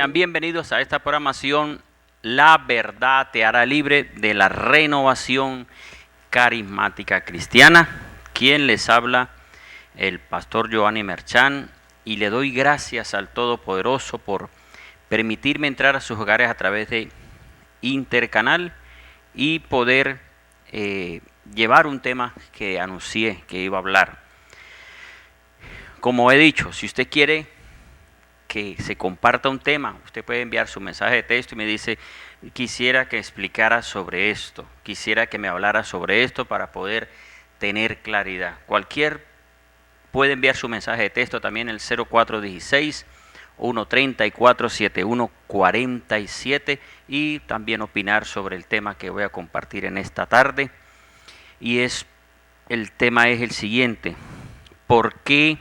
Sean bienvenidos a esta programación La Verdad te hará libre de la renovación carismática cristiana. Quien les habla, el pastor Giovanni Merchán, y le doy gracias al Todopoderoso por permitirme entrar a sus hogares a través de Intercanal y poder llevar un tema que anuncié que iba a hablar. Como he dicho, si usted quiere que se comparta un tema, usted puede enviar su mensaje de texto y me dice: quisiera que explicara sobre esto, quisiera que me hablara sobre esto para poder tener claridad. Puede enviar su mensaje de texto también el 0416-134-7147 y también opinar sobre el tema que voy a compartir en esta tarde. Y el tema es el siguiente: ¿por qué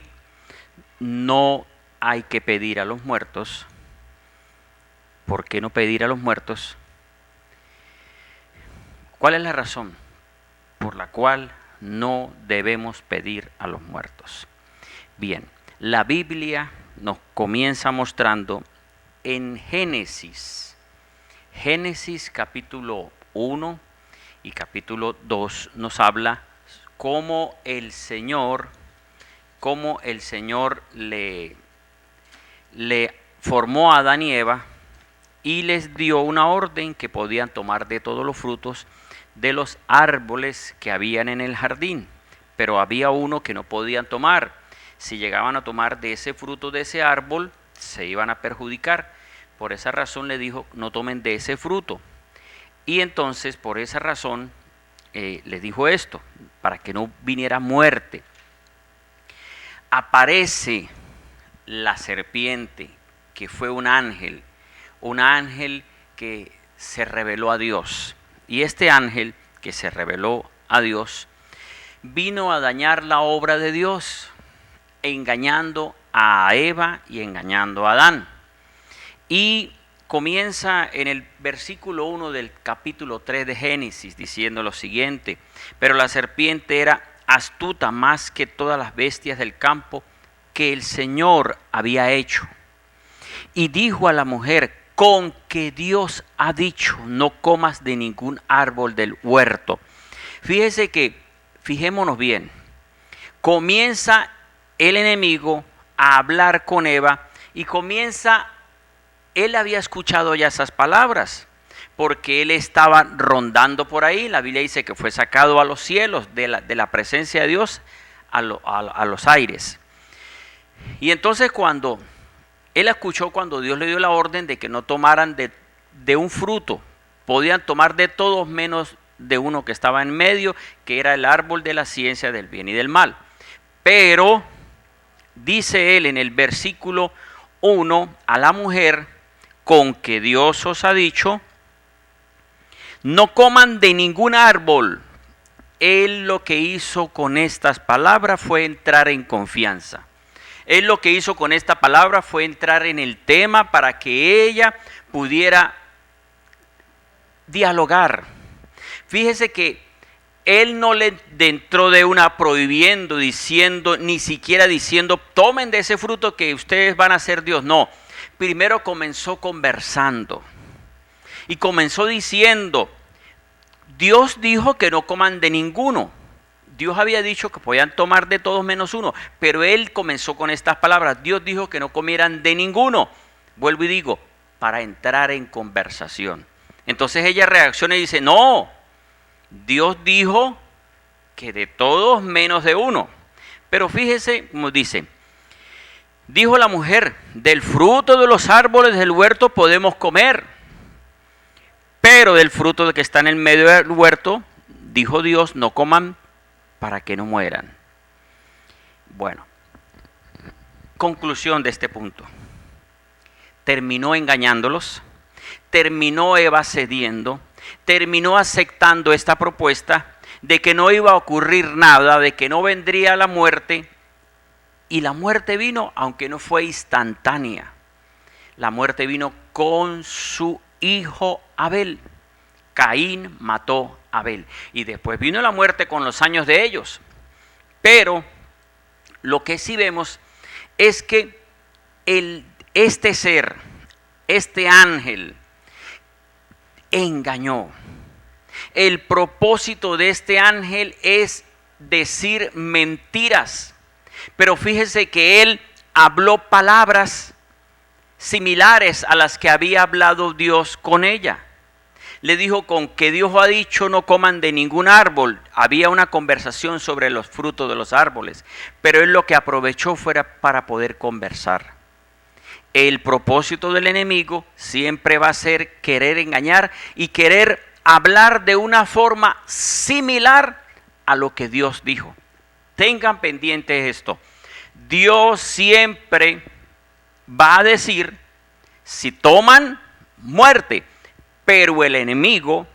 no hay que pedir a los muertos? ¿Por qué no pedir a los muertos? ¿Cuál es la razón por la cual no debemos pedir a los muertos? Bien, la Biblia nos comienza mostrando en Génesis capítulo 1 y capítulo 2 nos habla cómo el Señor le formó a Adán y Eva y les dio una orden que podían tomar de todos los frutos de los árboles que habían en el jardín, pero había uno que no podían tomar. Si llegaban a tomar de ese fruto de ese árbol, se iban a perjudicar. Por esa razón le dijo: no tomen de ese fruto. Y entonces por esa razón les dijo esto, para que no viniera muerte. Aparece la serpiente, que fue un ángel que se reveló a Dios. Y este ángel que se reveló a Dios vino a dañar la obra de Dios, engañando a Eva y engañando a Adán. Y comienza en el versículo 1 del capítulo 3 de Génesis diciendo lo siguiente: pero la serpiente era astuta más que todas las bestias del campo que el Señor había hecho. Y dijo a la mujer: con que Dios ha dicho, no comas de ningún árbol del huerto. Fijémonos bien, comienza el enemigo a hablar con Eva y él había escuchado ya esas palabras, porque él estaba rondando por ahí. La Biblia dice que fue sacado a los cielos de la presencia de Dios a los aires. Y entonces él escuchó cuando Dios le dio la orden de que no tomaran de un fruto, podían tomar de todos menos de uno que estaba en medio, que era el árbol de la ciencia del bien y del mal. Pero dice él en el versículo 1 a la mujer: con que Dios os ha dicho, no coman de ningún árbol. Él lo que hizo con estas palabras fue entrar en confianza. Él lo que hizo con esta palabra fue entrar en el tema para que ella pudiera dialogar. Fíjese que él no le entró de una prohibiendo, diciendo, ni siquiera diciendo: tomen de ese fruto que ustedes van a ser Dios. No, primero comenzó conversando y comenzó diciendo: Dios dijo que no coman de ninguno. Dios había dicho que podían tomar de todos menos uno, pero él comenzó con estas palabras: Dios dijo que no comieran de ninguno. Vuelvo y digo, para entrar en conversación. Entonces ella reacciona y dice: no, Dios dijo que de todos menos de uno. Pero fíjese como dice: dijo la mujer: del fruto de los árboles del huerto podemos comer, pero del fruto que está en el medio del huerto, dijo Dios, no coman para que no mueran. Bueno, conclusión de este punto: terminó engañándolos, terminó Eva cediendo, terminó aceptando esta propuesta de que no iba a ocurrir nada, de que no vendría la muerte. Y la muerte vino, aunque no fue instantánea. La muerte vino con su hijo Abel. Caín mató a Abel. Y después vino la muerte con los años de ellos. Pero lo que sí vemos es que este ser este ángel engañó. El propósito de este ángel es decir mentiras. Pero fíjese que él habló palabras similares a las que había hablado Dios con ella. Le dijo: con que Dios ha dicho no coman de ningún árbol. Había una conversación sobre los frutos de los árboles, pero él lo que aprovechó fuera para poder conversar. El propósito del enemigo siempre va a ser querer engañar y querer hablar de una forma similar a lo que Dios dijo. Tengan pendiente esto. Dios siempre va a decir: si toman, muerte. Pero el enemigo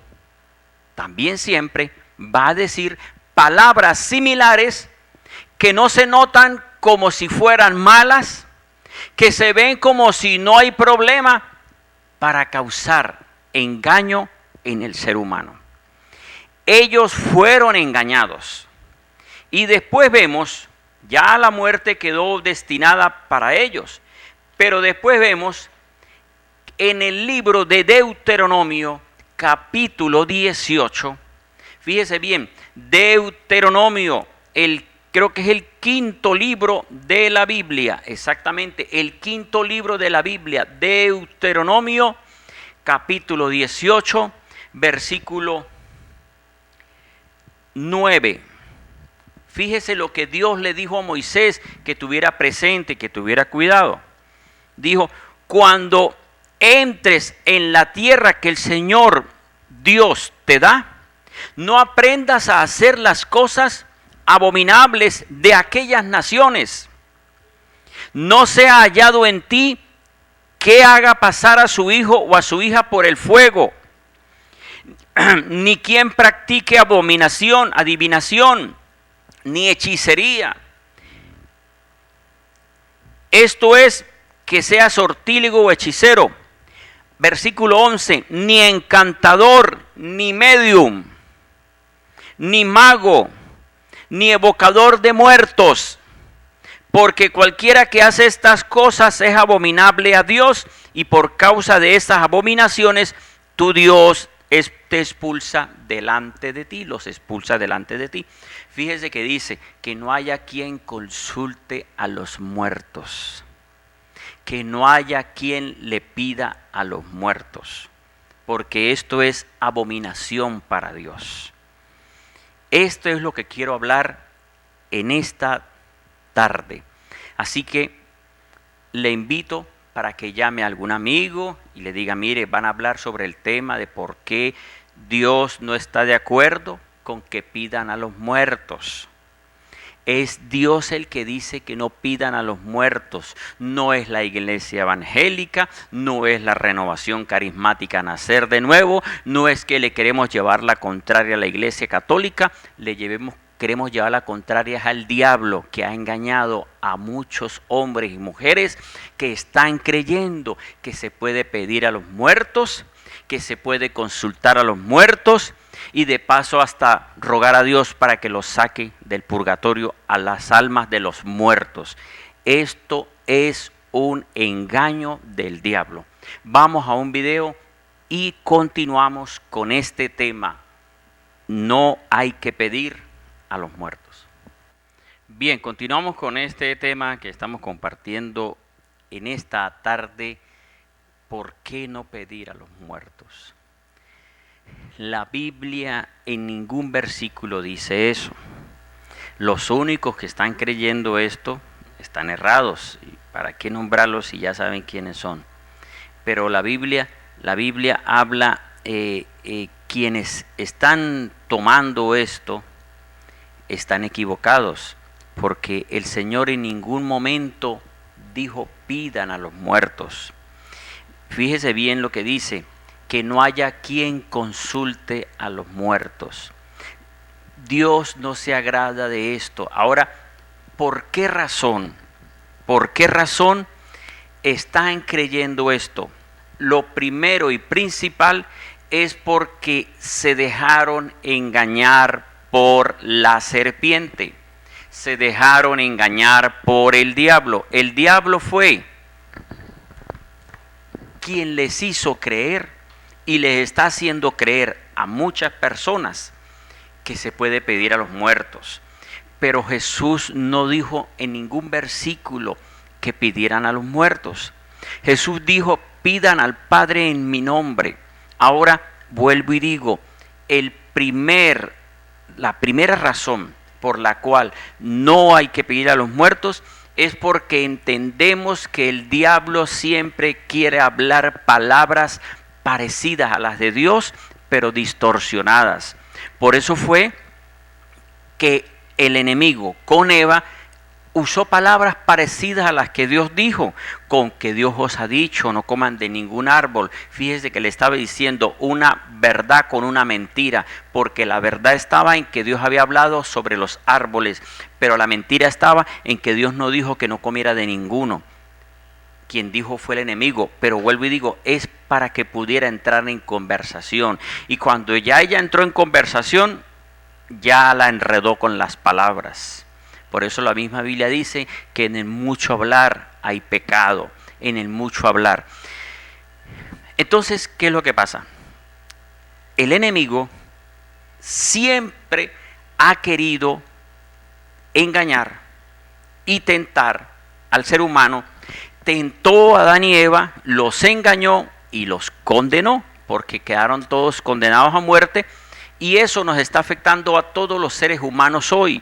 también siempre va a decir palabras similares que no se notan como si fueran malas, que se ven como si no hay problema, para causar engaño en el ser humano. Ellos fueron engañados y después vemos, ya la muerte quedó destinada para ellos, pero después vemos en el libro de Deuteronomio, capítulo 18, fíjese bien, Deuteronomio, creo que es el quinto libro de la Biblia, exactamente, el quinto libro de la Biblia, Deuteronomio, capítulo 18, versículo 9. Fíjese lo que Dios le dijo a Moisés, que tuviera presente, que tuviera cuidado. Dijo: cuando entres en la tierra que el Señor Dios te da, no aprendas a hacer las cosas abominables de aquellas naciones. No sea hallado en ti que haga pasar a su hijo o a su hija por el fuego, ni quien practique abominación, adivinación, ni hechicería. Esto es, que sea sortílego o hechicero. Versículo 11, ni encantador, ni medium, ni mago, ni evocador de muertos, porque cualquiera que hace estas cosas es abominable a Dios, y por causa de estas abominaciones tu Dios te expulsa delante de ti, los expulsa delante de ti. Fíjese que dice que no haya quien consulte a los muertos, que no haya quien le pida a los muertos, porque esto es abominación para Dios. Esto es lo que quiero hablar en esta tarde. Así que le invito para que llame a algún amigo y le diga: mire, van a hablar sobre el tema de por qué Dios no está de acuerdo con que pidan a los muertos. Es Dios el que dice que no pidan a los muertos. No es la iglesia evangélica, no es la renovación carismática Nacer de Nuevo, no es que le queremos llevar la contraria a la iglesia católica, queremos llevar la contraria al diablo, que ha engañado a muchos hombres y mujeres que están creyendo que se puede pedir a los muertos, que se puede consultar a los muertos, y de paso hasta rogar a Dios para que los saque del purgatorio a las almas de los muertos. Esto es un engaño del diablo. Vamos a un video y continuamos con este tema. No hay que pedir a los muertos. Bien, continuamos con este tema que estamos compartiendo en esta tarde. ¿Por qué no pedir a los muertos? La Biblia en ningún versículo dice eso. Los únicos que están creyendo esto están errados. ¿Para qué nombrarlos si ya saben quiénes son? Pero la Biblia habla, quienes están tomando esto están equivocados, porque el Señor en ningún momento dijo pidan a los muertos. Fíjese bien lo que dice: que no haya quien consulte a los muertos. Dios no se agrada de esto. Ahora, ¿por qué razón? ¿Por qué razón están creyendo esto? Lo primero y principal es porque se dejaron engañar por la serpiente. Se dejaron engañar por el diablo. El diablo fue quien les hizo creer y les está haciendo creer a muchas personas que se puede pedir a los muertos. Pero Jesús no dijo en ningún versículo que pidieran a los muertos. Jesús dijo, pidan al Padre en mi nombre. Ahora vuelvo y digo, la primera razón por la cual no hay que pedir a los muertos es porque entendemos que el diablo siempre quiere hablar palabras parecidas a las de Dios, pero distorsionadas. Por eso fue que el enemigo con Eva usó palabras parecidas a las que Dios dijo, con que Dios os ha dicho, no coman de ningún árbol. Fíjese que le estaba diciendo una verdad con una mentira, porque la verdad estaba en que Dios había hablado sobre los árboles, pero la mentira estaba en que Dios no dijo que no comiera de ninguno. Quien dijo fue el enemigo, pero vuelvo y digo, es para que pudiera entrar en conversación. Y cuando ya ella entró en conversación, ya la enredó con las palabras. Por eso la misma Biblia dice que en el mucho hablar hay pecado, en el mucho hablar. Entonces, ¿qué es lo que pasa? El enemigo siempre ha querido engañar y tentar al ser humano. Tentó a Adán y Eva, los engañó y los condenó, porque quedaron todos condenados a muerte, y eso nos está afectando a todos los seres humanos hoy.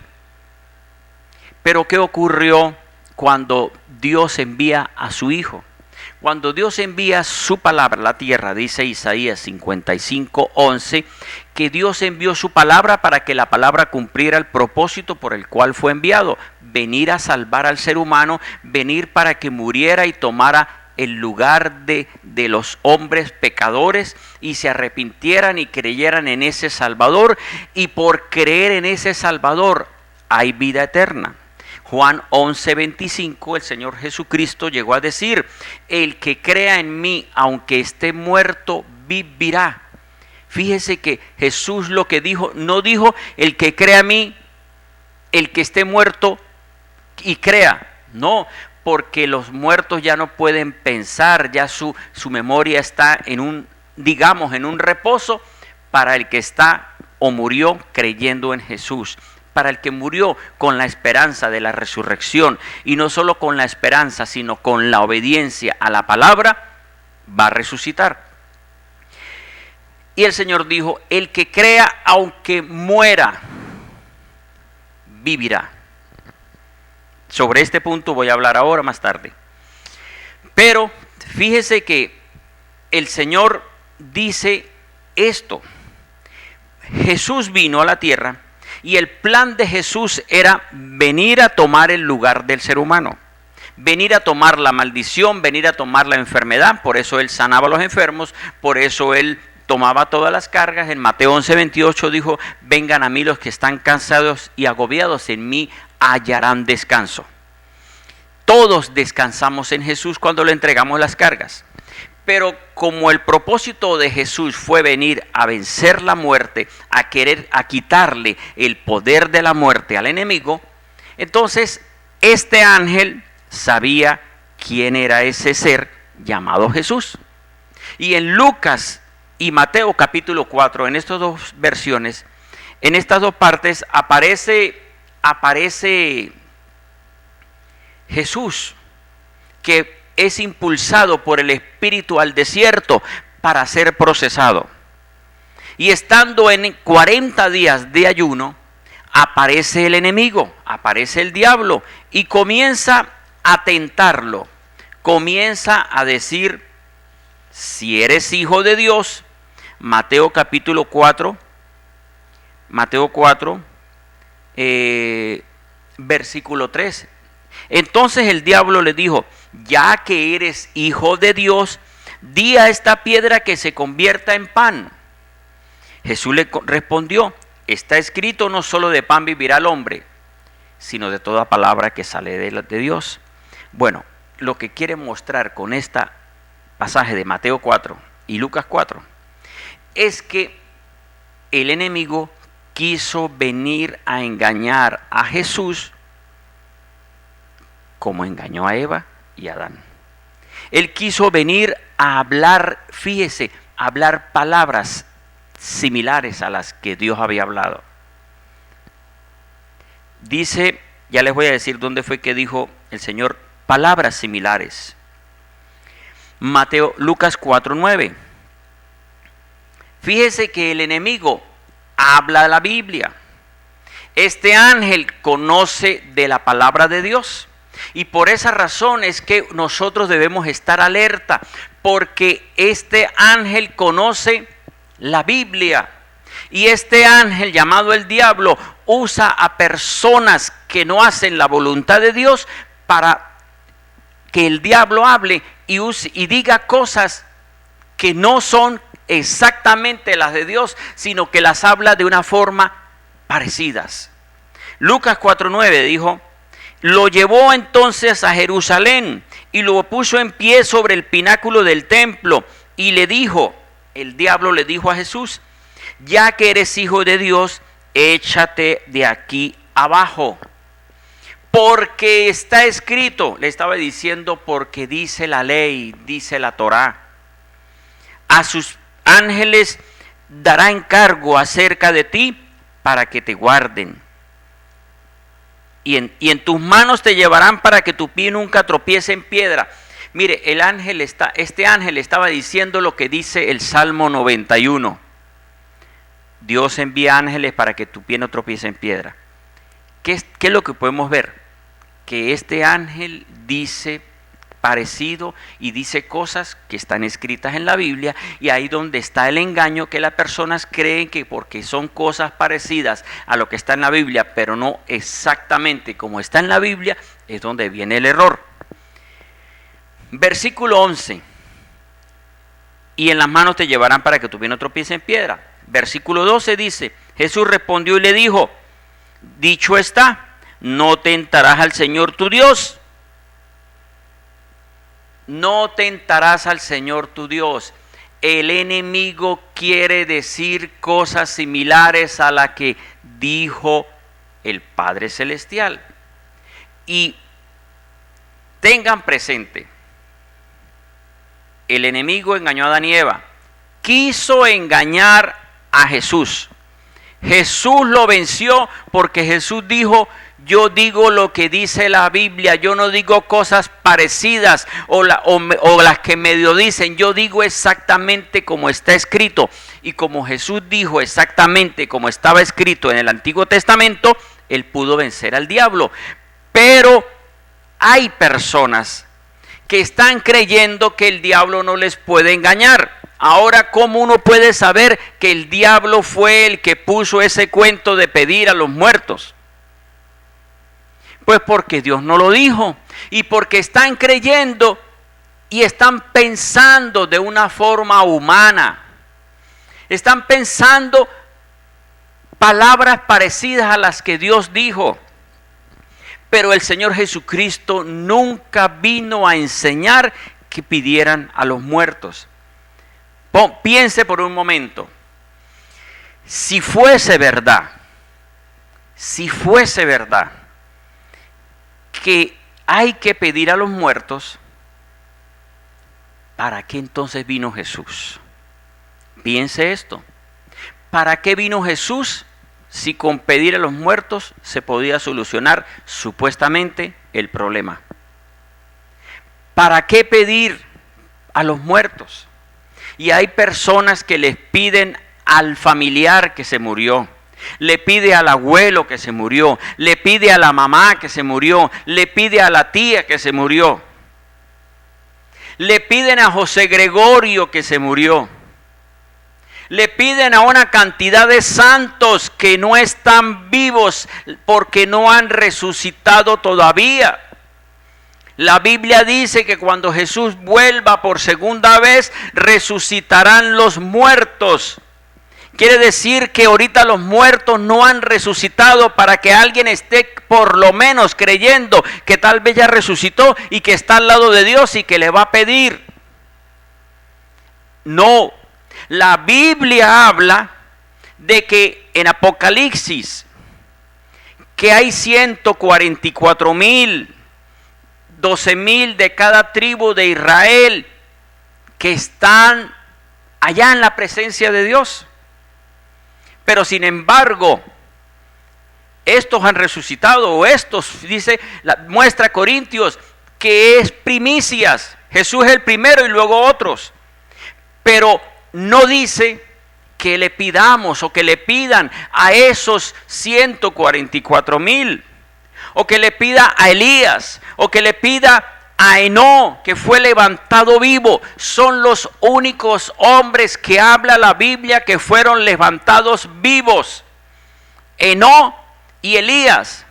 Pero ¿qué ocurrió cuando Dios envía a su Hijo? Cuando Dios envía su palabra a la tierra, dice Isaías 55:11, que Dios envió su palabra para que la palabra cumpliera el propósito por el cual fue enviado, venir a salvar al ser humano, venir para que muriera y tomara el lugar de los hombres pecadores y se arrepintieran y creyeran en ese Salvador, y por creer en ese Salvador hay vida eterna. Juan 11:25, el Señor Jesucristo llegó a decir, el que crea en mí, aunque esté muerto, vivirá. Fíjese que Jesús lo que dijo, no dijo el que crea en mí, el que esté muerto y crea. No, porque los muertos ya no pueden pensar, ya su memoria está en un reposo para el que está o murió creyendo en Jesús. Para el que murió con la esperanza de la resurrección, y no solo con la esperanza, sino con la obediencia a la palabra, va a resucitar. Y el Señor dijo, el que crea aunque muera, vivirá. Sobre este punto voy a hablar ahora más tarde. Pero fíjese que el Señor dice esto. Jesús vino a la tierra y el plan de Jesús era venir a tomar el lugar del ser humano, venir a tomar la maldición, venir a tomar la enfermedad. Por eso Él sanaba a los enfermos, por eso Él tomaba todas las cargas. En Mateo 11:28 dijo, vengan a mí los que están cansados y agobiados, en mí hallarán descanso. Todos descansamos en Jesús cuando le entregamos las cargas. Pero como el propósito de Jesús fue venir a vencer la muerte, a quitarle el poder de la muerte al enemigo, entonces este ángel sabía quién era ese ser llamado Jesús. Y en Lucas y Mateo capítulo 4, en estas dos versiones, en estas dos partes aparece Jesús, que es impulsado por el Espíritu al desierto para ser procesado. Y estando en 40 días de ayuno, aparece el enemigo, aparece el diablo y comienza a tentarlo. Comienza a decir, si eres hijo de Dios, Mateo 4, versículo 3. Entonces el diablo le dijo, ya que eres hijo de Dios, di a esta piedra que se convierta en pan. Jesús le respondió, está escrito, no solo de pan vivirá el hombre, sino de toda palabra que sale de Dios. Bueno, lo que quiere mostrar con este pasaje de Mateo 4 y Lucas 4 es que el enemigo quiso venir a engañar a Jesús como engañó a Eva y a Adán. Él quiso venir a hablar, fíjese, a hablar palabras similares a las que Dios había hablado. Dice, ya les voy a decir dónde fue que dijo el Señor palabras similares. Lucas 4:9. Fíjese que el enemigo habla de la Biblia. Este ángel conoce de la palabra de Dios. Y por esa razón es que nosotros debemos estar alerta, porque este ángel conoce la Biblia. Y este ángel llamado el diablo usa a personas que no hacen la voluntad de Dios para que el diablo hable y diga cosas que no son exactamente las de Dios, sino que las habla de una forma parecidas. Lucas 4:9 dijo: lo llevó entonces a Jerusalén y lo puso en pie sobre el pináculo del templo y le dijo, el diablo le dijo a Jesús: ya que eres hijo de Dios, échate de aquí abajo, porque está escrito. Le estaba diciendo porque dice la ley, dice la Torá. A sus ángeles dará encargo acerca de ti para que te guarden. Y en tus manos te llevarán para que tu pie nunca tropiece en piedra. Mire, este ángel estaba diciendo lo que dice el Salmo 91. Dios envía ángeles para que tu pie no tropiece en piedra. ¿Qué es lo que podemos ver? Que este ángel dice parecido y dice cosas que están escritas en la Biblia, y ahí donde está el engaño, que las personas creen que porque son cosas parecidas a lo que está en la Biblia, pero no exactamente como está en la Biblia, es donde viene el error. Versículo 11. Y en las manos te llevarán para que tu pie no tropiece en piedra. Versículo 12 dice: Jesús respondió y le dijo: dicho está, no tentarás al Señor tu Dios. No tentarás al Señor tu Dios. El enemigo quiere decir cosas similares a las que dijo el Padre Celestial. Y tengan presente, el enemigo engañó a Adán y Eva. Quiso engañar a Jesús. Jesús lo venció porque Jesús dijo: yo digo lo que dice la Biblia, yo no digo cosas parecidas o las que medio dicen, yo digo exactamente como está escrito. Y como Jesús dijo exactamente como estaba escrito en el Antiguo Testamento, él pudo vencer al diablo. Pero hay personas que están creyendo que el diablo no les puede engañar. Ahora, ¿cómo uno puede saber que el diablo fue el que puso ese cuento de pedir a los muertos? Pues porque Dios no lo dijo, y porque están creyendo y están pensando de una forma humana. Están pensando palabras parecidas a las que Dios dijo. Pero el Señor Jesucristo nunca vino a enseñar que pidieran a los muertos. Piense por un momento, si fuese verdad que hay que pedir a los muertos, ¿para qué entonces vino Jesús? Piense esto, ¿para qué vino Jesús si con pedir a los muertos se podía solucionar supuestamente el problema? ¿Para qué pedir a los muertos? Y hay personas que les piden al familiar que se murió, le pide al abuelo que se murió, le pide a la mamá que se murió, le pide a la tía que se murió, le piden a José Gregorio que se murió, le piden a una cantidad de santos que no están vivos porque no han resucitado todavía. La Biblia dice que cuando Jesús vuelva por segunda vez, resucitarán los muertos. Quiere decir que ahorita los muertos no han resucitado para que alguien esté por lo menos creyendo que tal vez ya resucitó y que está al lado de Dios y que le va a pedir. No, la Biblia habla de que en Apocalipsis que hay 144,000 12,000 de cada tribu de Israel que están allá en la presencia de Dios. Pero sin embargo, estos han resucitado, o estos, dice, muestra Corintios, que es primicias. Jesús es el primero y luego otros. Pero no dice que le pidamos o que le pidan a esos 144,000, o que le pida a Elías, o que le pida a Enoc, que fue levantado vivo. Son los únicos hombres que habla la Biblia que fueron levantados vivos. Enoc y Elías.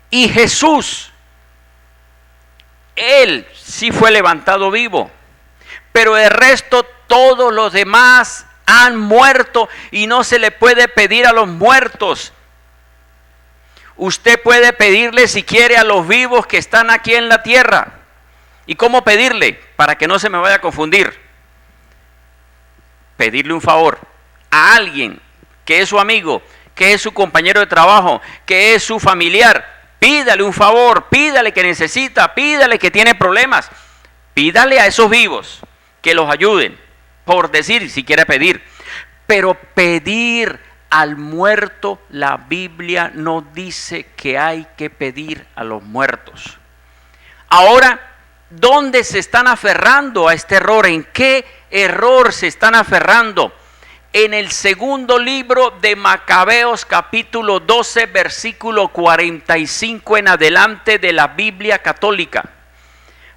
Y Jesús, él sí fue levantado vivo, pero el resto, todos los demás han muerto, y no se le puede pedir a los muertos. Usted puede pedirle si quiere a los vivos que están aquí en la tierra. ¿Y cómo pedirle? Para que no se me vaya a confundir. Pedirle un favor a alguien que es su amigo, que es su compañero de trabajo, que es su familiar. Pídale un favor, pídale que necesita, pídale que tiene problemas. Pídale a esos vivos que los ayuden, por decir, si quiere pedir. Pero pedir al muerto, la Biblia no dice que hay que pedir a los muertos. Ahora, ¿dónde se están aferrando a este error? ¿En qué error se están aferrando? En el segundo libro de Macabeos, capítulo 12, versículo 45 en adelante de la Biblia católica.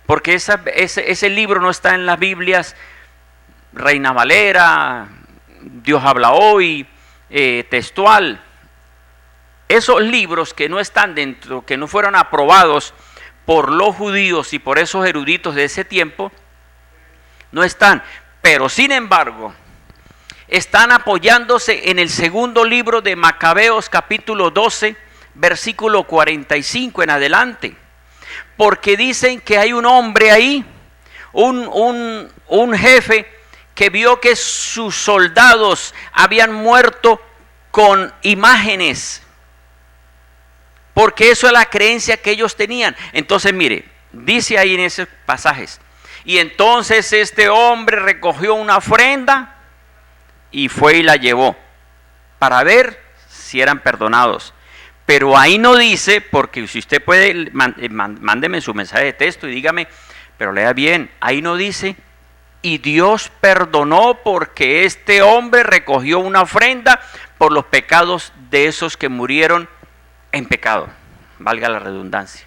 Porque ese libro no está en las Biblias Reina Valera, Dios habla hoy, textual. Esos libros que no están dentro, que no fueron aprobados por los judíos y por esos eruditos de ese tiempo, no están. Pero sin embargo, están apoyándose en el segundo libro de Macabeos, capítulo 12, versículo 45 en adelante. Porque dicen que hay un hombre ahí, un jefe, que vio que sus soldados habían muerto con imágenes, porque eso es la creencia que ellos tenían. Entonces mire, dice ahí en esos pasajes: y entonces este hombre recogió una ofrenda y fue y la llevó para ver si eran perdonados. Pero ahí no dice, porque si usted puede, mándeme su mensaje de texto y dígame, pero lea bien, ahí no dice: y Dios perdonó porque este hombre recogió una ofrenda por los pecados de esos que murieron en pecado, valga la redundancia.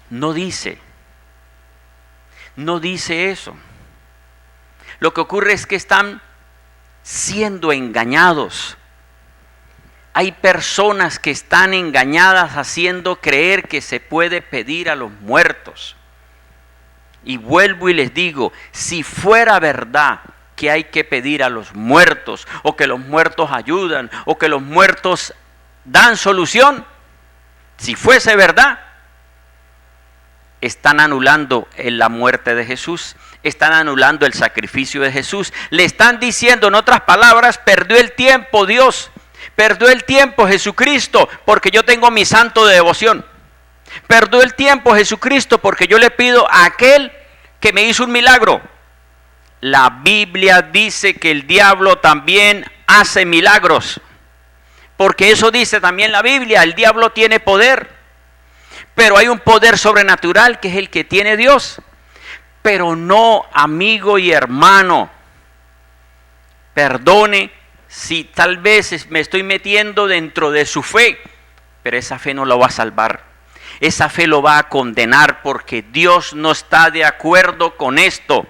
No dice eso. Lo que ocurre es que están siendo engañados. Hay personas que están engañadas haciendo creer que se puede pedir a los muertos. Y vuelvo y les digo, si fuera verdad que hay que pedir a los muertos, o que los muertos ayudan, o que los muertos dan solución, si fuese verdad, están anulando la muerte de Jesús, están anulando el sacrificio de Jesús. Le están diciendo, en otras palabras, perdió el tiempo Dios, perdió el tiempo Jesucristo, porque yo tengo mi santo de devoción. Perdió el tiempo Jesucristo porque yo le pido a aquel que me hizo un milagro. La Biblia dice que el diablo también hace milagros, porque eso dice también la Biblia, el diablo tiene poder, pero hay un poder sobrenatural que es el que tiene Dios. Pero no, amigo y hermano, perdone si tal vez me estoy metiendo dentro de su fe, pero esa fe no lo va a salvar. Esa fe lo va a condenar, porque Dios no está de acuerdo con esto.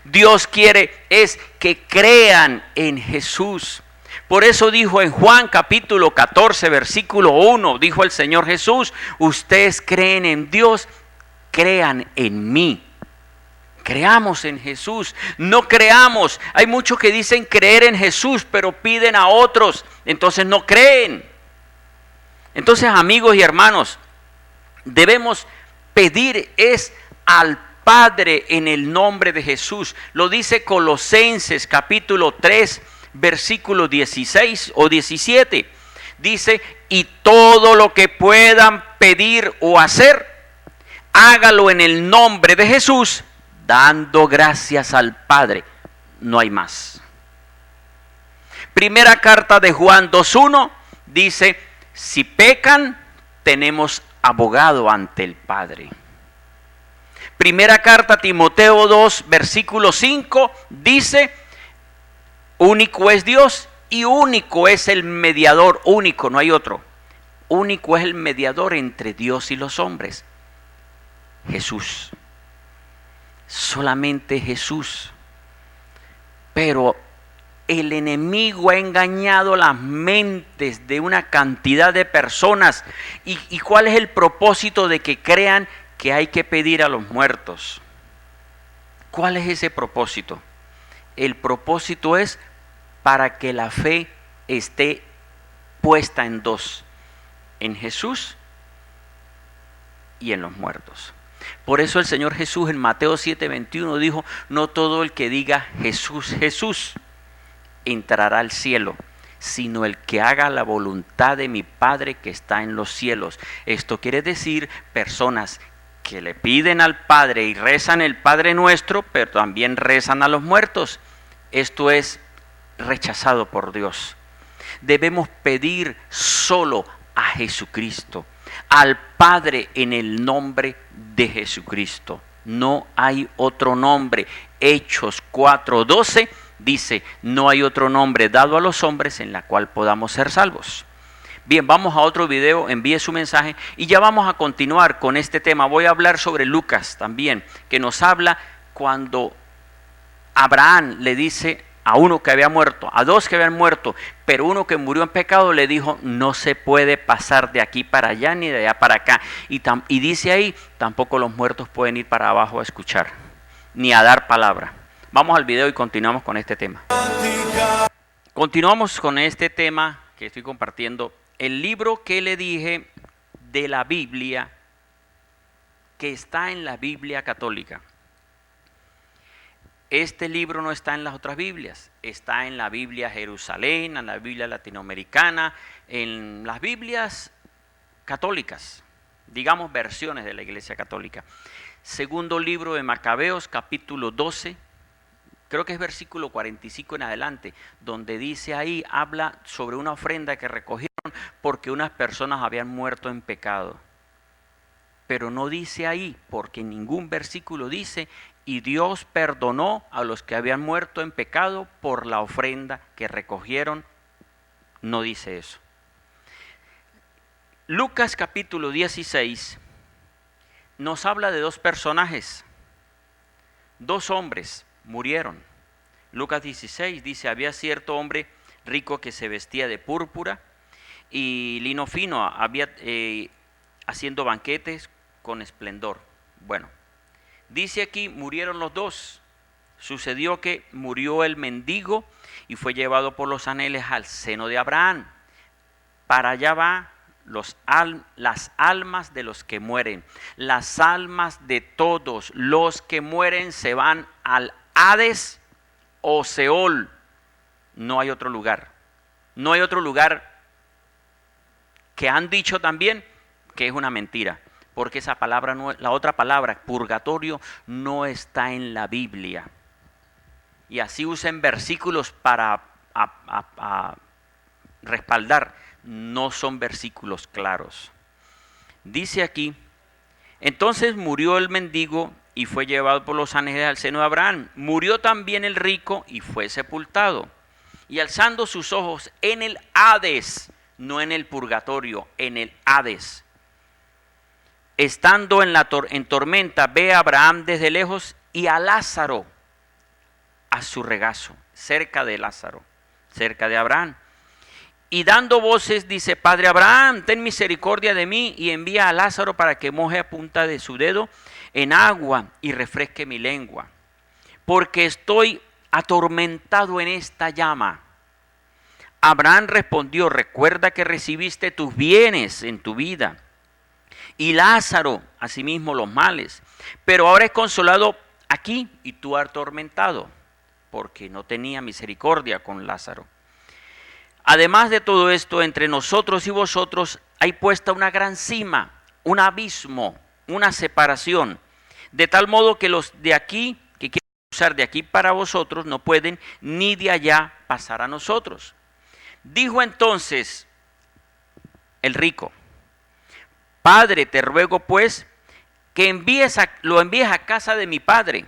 Dios quiere es que crean en Jesús. Por eso dijo en Juan capítulo 14 versículo 1, dijo el Señor Jesús: ustedes creen en Dios, crean en mí. Creamos en Jesús, no creamos. Hay muchos que dicen creer en Jesús, pero piden a otros, entonces no creen. Entonces, amigos y hermanos, debemos pedir es al Padre en el nombre de Jesús. Lo dice Colosenses capítulo 3 versículo 16 o 17. Dice: y todo lo que puedan pedir o hacer, hágalo en el nombre de Jesús, dando gracias al Padre. No hay más. Primera carta de Juan 2:1 dice, si pecan, tenemos abogado ante el Padre. Primera carta a Timoteo 2, versículo 5 dice, único es Dios y único es el mediador, único, no hay otro. Único es el mediador entre Dios y los hombres. Jesús. Solamente Jesús. Pero el enemigo ha engañado las mentes de una cantidad de personas. ¿Y cuál es el propósito de que crean que hay que pedir a los muertos? ¿Cuál es ese propósito? El propósito es para que la fe esté puesta en dos, en Jesús y en los muertos. Por eso el Señor Jesús en Mateo 7:21 dijo, no todo el que diga Jesús, Jesús, entrará al cielo, sino el que haga la voluntad de mi Padre que está en los cielos. Esto quiere decir personas que le piden al Padre y rezan el Padre Nuestro, pero también rezan a los muertos. Esto es rechazado por Dios. Debemos pedir solo a Jesucristo, al Padre en el nombre de Jesucristo. No hay otro nombre. Hechos 4:12 dice, no hay otro nombre dado a los hombres en la cual podamos ser salvos. Bien, vamos a otro video, envíe su mensaje y ya vamos a continuar con este tema. Voy a hablar sobre Lucas también, que nos habla cuando Abraham le dice a uno que había muerto, a dos que habían muerto, pero uno que murió en pecado le dijo, no se puede pasar de aquí para allá ni de allá para acá. Y dice ahí, tampoco los muertos pueden ir para abajo a escuchar, ni a dar palabra. Vamos al video y continuamos con este tema. Continuamos con este tema que estoy compartiendo. El libro que le dije de la Biblia, que está en la Biblia católica. Este libro no está en las otras Biblias, está en la Biblia Jerusalén, en la Biblia latinoamericana, en las Biblias católicas, digamos versiones de la Iglesia Católica. Segundo libro de Macabeos, capítulo 12, creo que es versículo 45 en adelante, donde dice ahí, habla sobre una ofrenda que recogieron porque unas personas habían muerto en pecado. Pero no dice ahí, porque en ningún versículo dice, y Dios perdonó a los que habían muerto en pecado por la ofrenda que recogieron. No dice eso. Lucas capítulo 16 nos habla de dos personajes. Dos hombres murieron. Lucas 16 dice, había cierto hombre rico que se vestía de púrpura y lino fino, había haciendo banquetes con esplendor. Bueno, dice aquí, murieron los dos. Sucedió que murió el mendigo y fue llevado por los ángeles al seno de Abraham. Para allá va las almas de los que mueren. Las almas de todos los que mueren se van al Hades o Seol. No hay otro lugar. No hay otro lugar, que han dicho también que es una mentira. Porque esa palabra, la otra palabra, purgatorio, no está en la Biblia. Y así usan versículos para respaldar. No son versículos claros. Dice aquí, entonces murió el mendigo y fue llevado por los ángeles al seno de Abraham. Murió también el rico y fue sepultado. Y alzando sus ojos en el Hades, no en el purgatorio, en el Hades, estando en tormenta, ve a Abraham desde lejos y a Lázaro a su regazo, cerca de Lázaro, cerca de Abraham. Y dando voces dice, Padre Abraham, ten misericordia de mí y envía a Lázaro para que moje a punta de su dedo en agua y refresque mi lengua, porque estoy atormentado en esta llama. Abraham respondió, recuerda que recibiste tus bienes en tu vida, y Lázaro, asimismo, los males. Pero ahora es consolado aquí y tú atormentado, porque no tenía misericordia con Lázaro. Además de todo esto, entre nosotros y vosotros hay puesta una gran cima, un abismo, una separación, de tal modo que los de aquí, que quieren cruzar de aquí para vosotros, no pueden, ni de allá pasar a nosotros. Dijo entonces el rico: Padre, te ruego pues que lo envíes a casa de mi padre,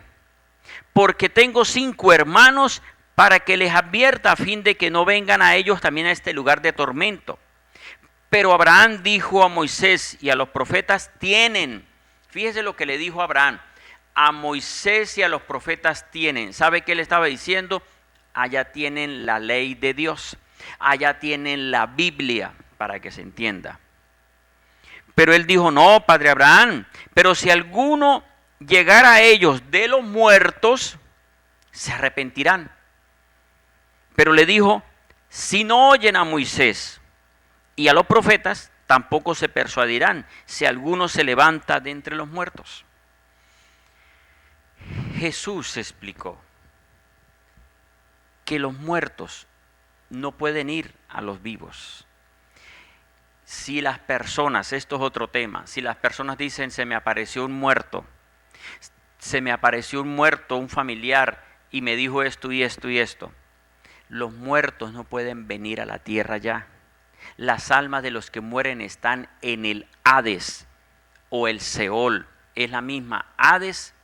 porque tengo 5 hermanos, para que les advierta a fin de que no vengan a ellos también a este lugar de tormento. Pero Abraham dijo a Moisés y a los profetas tienen, fíjese lo que le dijo Abraham, a Moisés y a los profetas tienen. ¿Sabe qué le estaba diciendo? Allá tienen la ley de Dios, allá tienen la Biblia, para que se entienda. Pero él dijo: no, padre Abraham, pero si alguno llegara a ellos de los muertos, se arrepentirán. Pero le dijo: si no oyen a Moisés y a los profetas, tampoco se persuadirán si alguno se levanta de entre los muertos. Jesús explicó que los muertos no pueden ir a los vivos. Si las personas, esto es otro tema, si las personas dicen: se me apareció un muerto, un familiar, y me dijo esto y esto y esto, los muertos no pueden venir a la tierra ya. Las almas de los que mueren están en el Hades o el Seol, es la misma. Hades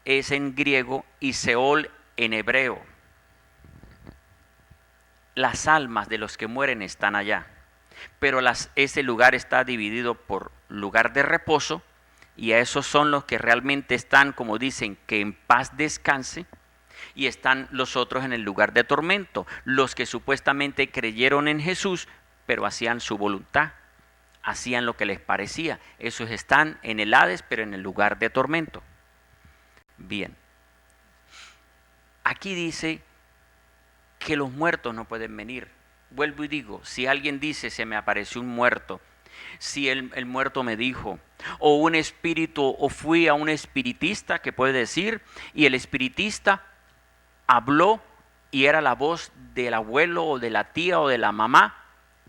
es en griego y Seol en hebreo. Las almas de los que mueren están allá, pero ese lugar está dividido por lugar de reposo, y a esos son los que realmente están, como dicen, que en paz descanse, y están los otros en el lugar de tormento, los que supuestamente creyeron en Jesús, pero hacían su voluntad, hacían lo que les parecía. Esos están en el Hades, pero en el lugar de tormento. Bien, aquí dice que los muertos no pueden venir. Vuelvo y digo, si alguien dice: se me apareció un muerto, si el muerto me dijo, o un espíritu, o fui a un espiritista, que puede decir, y el espiritista habló y era la voz del abuelo o de la tía o de la mamá,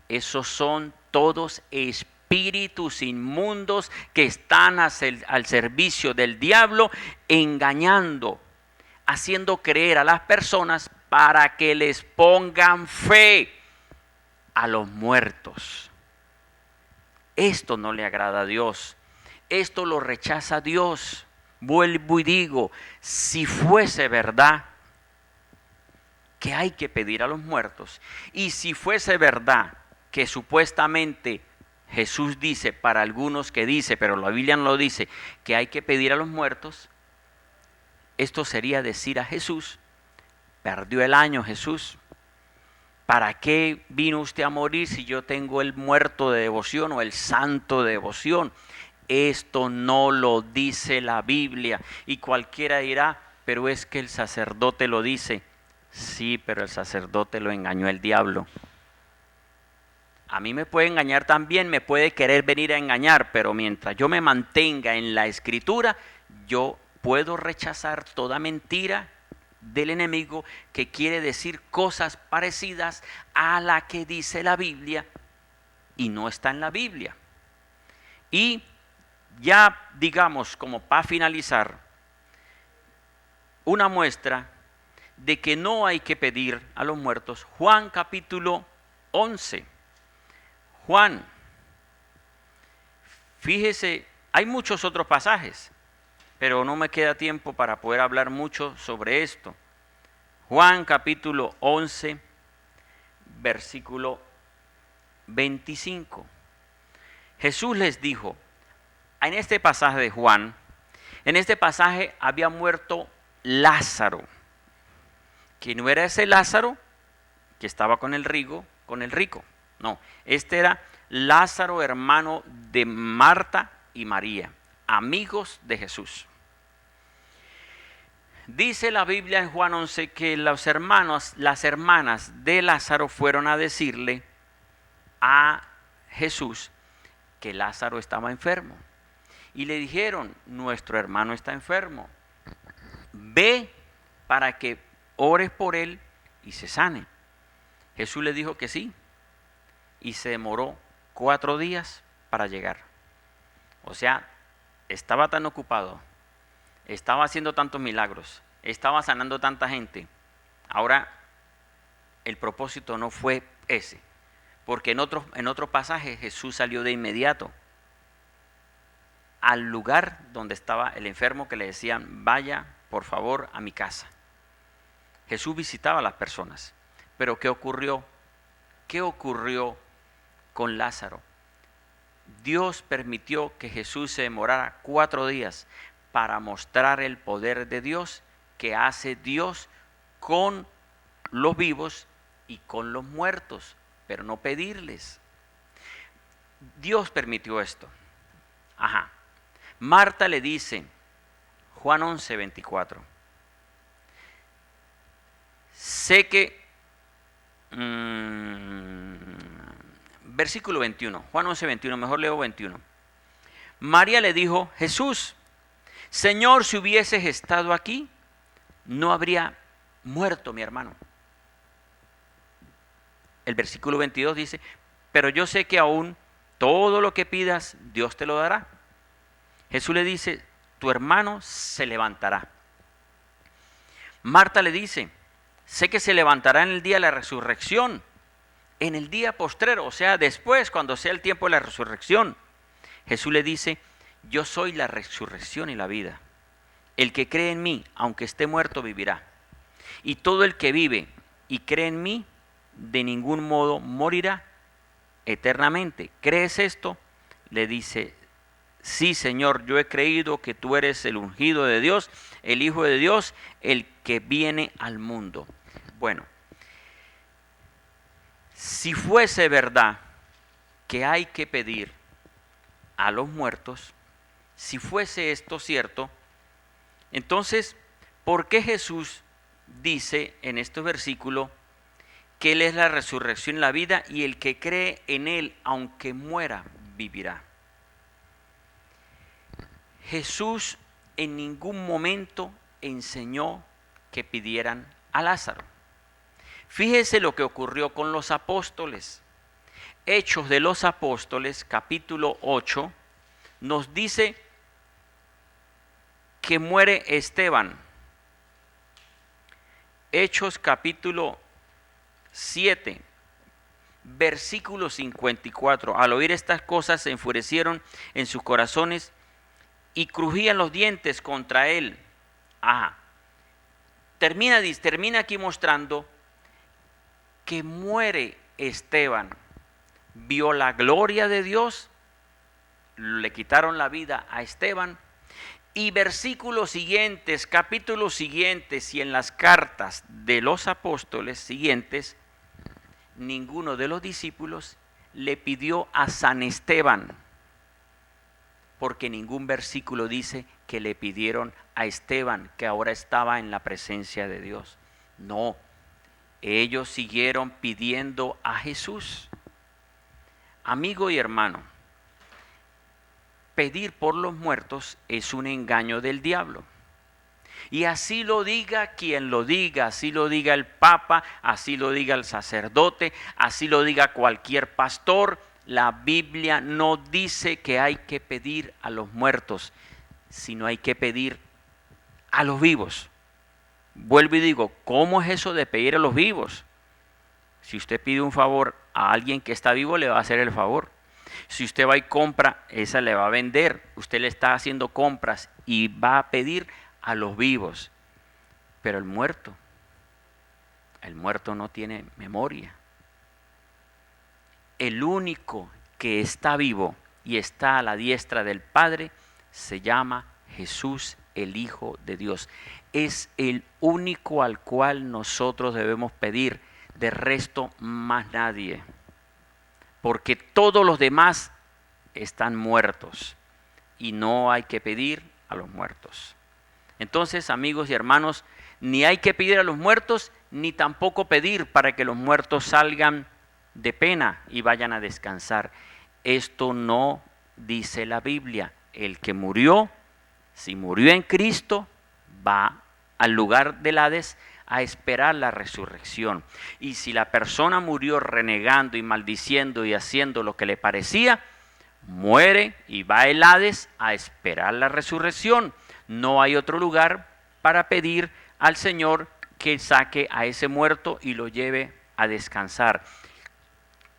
esos son todos espíritus inmundos que están al servicio del diablo, engañando, haciendo creer a las personas para que les pongan fe a los muertos. Esto no le agrada a Dios, esto lo rechaza Dios. Vuelvo y digo, si fuese verdad que hay que pedir a los muertos, y si fuese verdad que supuestamente Jesús dice, para algunos que dice, pero la Biblia no lo dice, que hay que pedir a los muertos, esto sería decir a Jesús: perdió el año Jesús. ¿Para qué vino usted a morir si yo tengo el muerto de devoción o el santo de devoción? Esto no lo dice la Biblia. Y cualquiera dirá: pero es que el sacerdote lo dice. Sí, pero el sacerdote lo engañó el diablo. A mí me puede engañar también, me puede querer venir a engañar, pero mientras yo me mantenga en la Escritura, yo puedo rechazar toda mentira del enemigo que quiere decir cosas parecidas a la que dice la Biblia y no está en la Biblia. Y ya, digamos, como para finalizar, una muestra de que no hay que pedir a los muertos, Juan capítulo 11. Juan, fíjese, hay muchos otros pasajes, pero no me queda tiempo para poder hablar mucho sobre esto. Juan capítulo 11, versículo 25. Jesús les dijo, en este pasaje de Juan, en este pasaje había muerto Lázaro, que no era ese Lázaro que estaba con el rico, no, este era Lázaro, hermano de Marta y María, amigos de Jesús. Dice la Biblia en Juan 11 que las hermanas de Lázaro fueron a decirle a Jesús que Lázaro estaba enfermo. Y le dijeron, nuestro hermano está enfermo, ve para que ores por él y se sane. Jesús le dijo que sí, y se demoró 4 días para llegar. O sea, estaba tan ocupado, estaba haciendo tantos milagros, estaba sanando tanta gente. Ahora, el propósito no fue ese, porque en otro pasaje Jesús salió de inmediato al lugar donde estaba el enfermo, que le decían, vaya por favor a mi casa. Jesús visitaba a las personas. Pero ¿qué ocurrió? ¿Qué ocurrió con Lázaro? Dios permitió que Jesús se demorara 4 días para mostrar el poder de Dios que hace Dios con los vivos y con los muertos, pero no pedirles. Dios permitió esto. Ajá. Marta le dice, Juan 11:24, sé que, versículo 21, Juan 11:21, mejor leo 21. María le dijo, Jesús, Señor, si hubieses estado aquí, no habría muerto mi hermano. El versículo 22 dice, pero yo sé que aún todo lo que pidas, Dios te lo dará. Jesús le dice, tu hermano se levantará. Marta le dice, sé que se levantará en el día de la resurrección, en el día postrero, o sea, después, cuando sea el tiempo de la resurrección. Jesús le dice, yo soy la resurrección y la vida. El que cree en mí, aunque esté muerto, vivirá. Y todo el que vive y cree en mí, de ningún modo morirá eternamente. ¿Crees esto? Le dice, sí, Señor, yo he creído que tú eres el ungido de Dios, el Hijo de Dios, el que viene al mundo. Bueno, si fuese verdad que hay que pedir a los muertos, si fuese esto cierto, entonces, ¿por qué Jesús dice en este versículo que Él es la resurrección y la vida y el que cree en Él, aunque muera, vivirá? Jesús en ningún momento enseñó que pidieran a Lázaro. Fíjese lo que ocurrió con los apóstoles. Hechos de los Apóstoles, capítulo 8, nos dice que muere Esteban. Hechos capítulo 7, versículo 54. Al oír estas cosas se enfurecieron en sus corazones y crujían los dientes contra él. Ajá. Termina aquí mostrando que muere Esteban. Vio la gloria de Dios, le quitaron la vida a Esteban. Y versículos siguientes, capítulos siguientes y en las cartas de los apóstoles siguientes, ninguno de los discípulos le pidió a San Esteban, porque ningún versículo dice que le pidieron a Esteban, que ahora estaba en la presencia de Dios. No, ellos siguieron pidiendo a Jesús. Amigo y hermano, pedir por los muertos es un engaño del diablo. Y así lo diga quien lo diga, así lo diga el Papa, así lo diga el sacerdote, así lo diga cualquier pastor, la Biblia no dice que hay que pedir a los muertos, sino hay que pedir a los vivos. Vuelvo y digo, ¿cómo es eso de pedir a los vivos? Si usted pide un favor a alguien que está vivo, le va a hacer el favor. Si usted va y compra, esa le va a vender. Usted le está haciendo compras y va a pedir a los vivos. Pero el muerto no tiene memoria. El único que está vivo y está a la diestra del Padre se llama Jesús, el Hijo de Dios. Es el único al cual nosotros debemos pedir. De resto, más nadie. Porque todos los demás están muertos y no hay que pedir a los muertos. Entonces, amigos y hermanos, ni hay que pedir a los muertos, ni tampoco pedir para que los muertos salgan de pena y vayan a descansar. Esto no dice la Biblia. El que murió, si murió en Cristo, va al lugar del Hades a esperar la resurrección. Y si la persona murió renegando y maldiciendo y haciendo lo que le parecía, muere y va a el Hades a esperar la resurrección. No hay otro lugar para pedir al Señor que saque a ese muerto y lo lleve a descansar.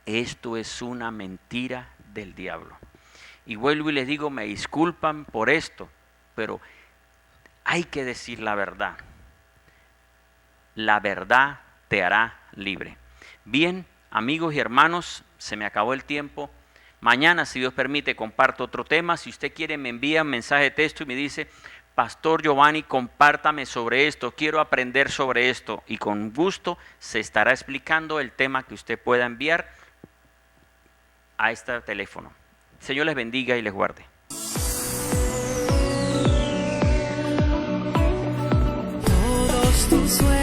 Esto es una mentira del diablo. Y vuelvo y les digo, me disculpan por esto, pero hay que decir la verdad. La verdad te hará libre. Bien, amigos y hermanos, se me acabó el tiempo. Mañana, si Dios permite, comparto otro tema. Si usted quiere, me envía un mensaje de texto y me dice: Pastor Giovanni, compártame sobre esto, quiero aprender sobre esto. Y con gusto se estará explicando el tema que usted pueda enviar a este teléfono. Señor les bendiga y les guarde. Todos tus sueños